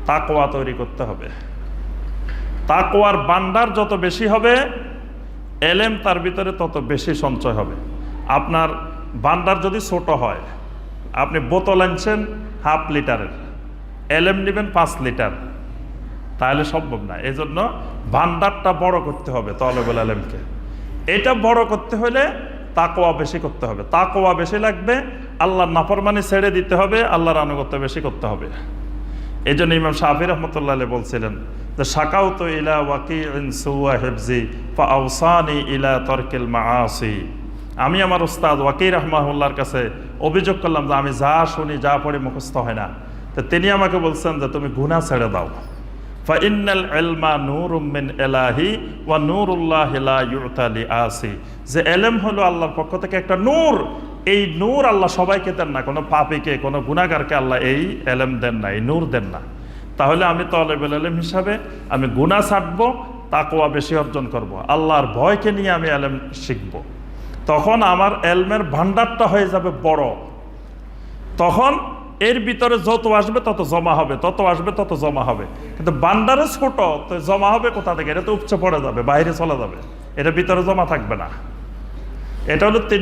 তাকওয়া তৈরি করতে হবে। তাকওয়ার ভান্ডার যত বেশি হবে, এলেম তার ভিতরে তত বেশি সঞ্চয় হবে। আপনার ভান্ডার যদি ছোট হয়, আপনি বোতল আনছেন 1/2 লিটারের, এলেম নেবেন 5 লিটার, তাহলে সম্ভব না। এই জন্য ভান্ডারটা বড় করতে হবে তলবুল ইলমকে। এটা বড় করতে হলে তাকওয়া বেশি করতে হবে। তাকওয়া বেশি লাগবে, আল্লাহর নাফরমানি ছেড়ে দিতে হবে, আল্লাহর আনুগত্য বেশি করতে হবে। এই জন্য ইমাম শাফি রহমতুল্লাহ আলাইহি বলছিলেন যে শাকাউতু ইলা ওয়াকিইন সুওয়া হিফজি ফাআওসানি ইলা তারকিল মাআসি। আমি আমার উস্তাদ ওয়াকি রাহমাহুল্লাহর কাছে অভিযোগ করলাম যে আমি যা শুনি, যা পড়ি মুখস্থ হয় না। তো তিনি আমাকে বলছেন যে তুমি গুনাহ ছেড়ে দাও। ফাইন্নাল ইলমা নূরুম মিন ইলাহি ওয়া নূরুল্লাহি লা ইউতা লিআসি। যে ইলম হলো আল্লাহর পক্ষ থেকে একটা নূর, এই নূর আল্লাহ সবাইকে দেন না, কোনো পাপীকে, কোনো গুনাহগারকে আল্লাহ এই ইলম দেন না, এই নূর দেন না। তাহলে আমি তলেবুল ইলম হিসাবে আমি গুনাহ ছাড়বো, তাকওয়া বেশি অর্জন করব, আল্লাহর ভয়কে নিয়ে আমি ইলম শিখব। তখন আমার ইলমের ভান্ডারটা হয়ে যাবে বড়। তখন এর ভিতরে যত আসবে তত জমা হবে, তত আসবে তত জমা হবে। কিন্তু ভান্ডারে ছোট, তো জমা হবে কোথা থেকে? এটা তো উপচে পড়ে যাবে, বাইরে চলে যাবে, এটা ভিতরে জমা থাকবে না। এটা হলো 3